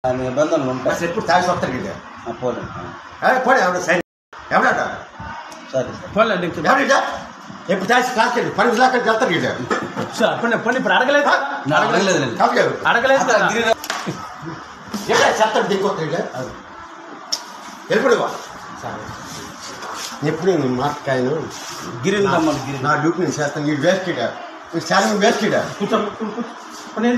నిబంధనలు ఉంటాయి. ఎప్పుడు తాగి వస్తారు కదా పోలే సరే ఎవడ సరే పోలే ఎప్పుడు తాగి కాదు పని దాకా వెళ్తారు కదా పని ఇప్పుడు అడగలేదు చెప్తాడు దిగొస్తాడు ఎప్పుడు ఎప్పుడు నేను మాట్లాడాను గిరి నా డ్యూటీ నేను చేస్తాను వీడు వేస్ట్ చాలా వేస్ట్ కూర్చోండి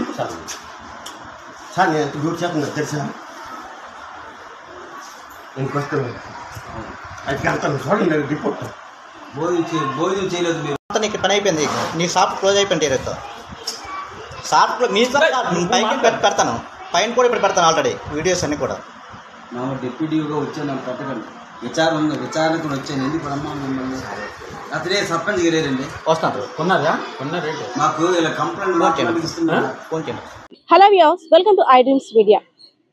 సార్ నేను డ్యూటీ చేస్తున్నా తెలుసా ఇంకొస్తే అది వెళ్తాను చూడండి రిపోర్ట్ భోజనం చేయలేదు నీకు పని అయిపోయింది. నీ షాప్ క్లోజ్ అయిపోయింది. షాప్ మీ పైకి పెడతాను, పైన కూడా ఇప్పుడు పెడతాను ఆల్రెడీ వీడియోస్ అన్నీ కూడా. నా డిప్యూటీగా వచ్చాను నాకు పెట్టకండి విచారణ కూడా వచ్చాను. ఎందుకు అమ్మా మిమ్మల్ని అతనే సర్పంచ్ గిరేరండి వస్తాను మాకు ఇలా కంప్లైంట్ ఫోన్ చేయండి. Hello viewers, welcome to I dreams media.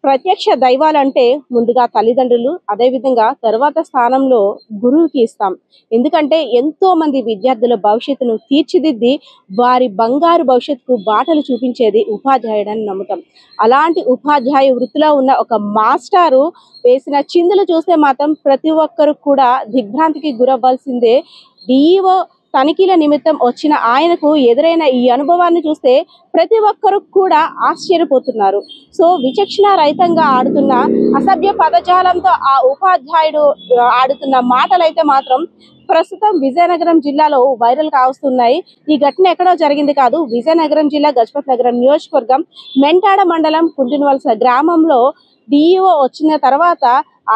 ప్రత్యక్ష దైవాలంటే ముందుగా తల్లిదండ్రులు, అదేవిధంగా తర్వాత స్థానంలో గురువుకి ఇస్తాం. ఎందుకంటే ఎంతో మంది విద్యార్థుల భవిష్యత్తును తీర్చిదిద్ది వారి బంగారు భవిష్యత్తుకు బాటలు చూపించేది ఉపాధ్యాయుడని నమ్ముతాం. అలాంటి ఉపాధ్యాయ వృత్తిలో ఉన్న ఒక మాస్టారు వేసిన చిందులు చూస్తే మాత్రం ప్రతి ఒక్కరు కూడా దిగ్భ్రాంతికి గురవ్వాల్సిందే. డిఈఓ తనిఖీల నిమిత్తం వచ్చిన ఆయనకు ఎదురైన ఈ అనుభవాన్ని చూస్తే ప్రతి ఒక్కరు కూడా ఆశ్చర్యపోతున్నారు. సో విచక్షణ రహితంగా ఆడుతున్న అసభ్య పదజాలంతో ఆ ఉపాధ్యాయుడు ఆడుతున్న మాటలైతే మాత్రం ప్రస్తుతం విజయనగరం జిల్లాలో వైరల్ కావస్తున్నాయి. ఈ ఘటన ఎక్కడో జరిగింది కాదు, విజయనగరం జిల్లా గజపతి నగరం నియోజకవర్గం మెంటాడ మండలం కుంటినవలస గ్రామంలో డిఈఓ వచ్చిన తర్వాత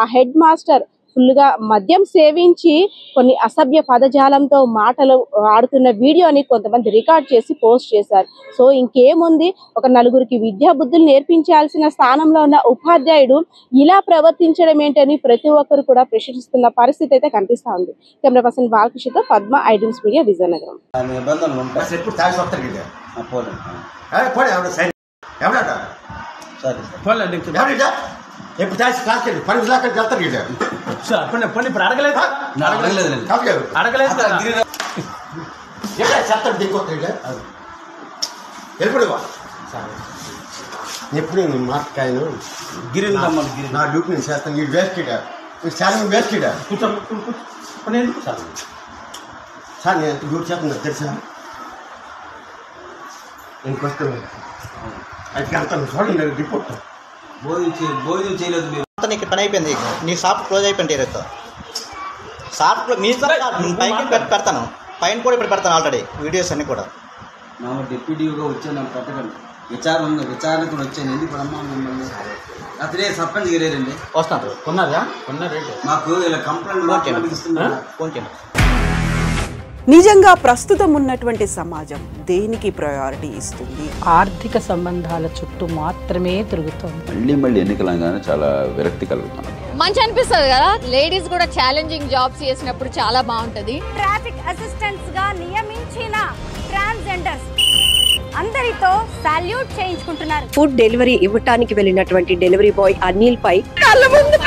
ఆ హెడ్ మాస్టర్ ఫుల్గా మద్యం సేవించి కొన్ని అసభ్య పదజాలంతో మాటలు ఆడుతున్న వీడియోని కొంతమంది రికార్డ్ చేసి పోస్ట్ చేశారు. సో ఇంకేముంది, ఒక నలుగురికి విద్యా బుద్ధులు నేర్పించాల్సిన స్థానంలో ఉన్న ఉపాధ్యాయుడు ఇలా ప్రవర్తించడం ఏంటని ప్రతి ఒక్కరు కూడా ప్రశ్నిస్తున్న పరిస్థితి అయితే కనిపిస్తా ఉంది. కెమెరా పర్సన్ బాలకృష్ణతో Padma, I dreams media, Vizianagaram. నిబంధనలు ఉంటాయి. ఎప్పుడు తాగి వస్తారు కదా ఎప్పుడు తాగి కాదు పని దాకా వెళ్తారు కదా పని ఇప్పుడు అడగలేదు చెప్తాడు దిగొస్తాడు ఎప్పుడు ఎప్పుడు నేను మాట్లాడాను గిరి నా డ్యూటీ నేను చేస్తాను వీడు వేస్ట్ చాలా వేస్ట్ కూర్చోండి సార్ నేను డ్యూటీ చేస్తున్నా తెలుసా ఇంకొస్తే అది వెళ్తాను చూడండి రిపోర్ట్ భోజనం చేయలేదు నీకు పని అయిపోయింది. నీ షాప్ క్లోజ్ అయిపోయింది. షాప్ మీ పైకి పెడతాను, పైన కూడా ఇప్పుడు పెడతాను ఆల్రెడీ వీడియోస్ అన్నీ కూడా. నా డిప్యూటీగా వచ్చాను నాకు పెట్టకండి విచారణ కూడా వచ్చాను. ఎందుకు అమ్మా మిమ్మల్ని అతనే సర్పంచ్ గిరేరండి వస్తాను మాకు ఇలా కంప్లైంట్ ఫోన్ చేయండి. నిజంగా ప్రస్తుతం ఉన్నటువంటి సమాజం దేనికి ప్రయారిటీ ఇస్తుంది? ఆర్థిక సంబంధాల చుట్టూ మాత్రమే తిరుగుతుంది. మళ్ళీ ఎన్నికలంగానే చాలా విరక్తి కలుగుతాం. మంచి అనిపిస్తుంది కదా, లేడీస్ కూడా ఛాలెంజింగ్ జాబ్స్ చేసినప్పుడు చాలా బాగుంటది. ట్రాఫిక్ అసిస్టెంట్స్ గా నియమించిన ట్రాన్స్జెండర్స్ అందరితో సాల్యూట్ చేయించుకుంటున్నారు. ఫుడ్ డెలివరీ ఇవ్వటానికి వెళ్ళినటువంటి డెలివరీ బాయ్ అనిల్ పై కళ్ళ ముందు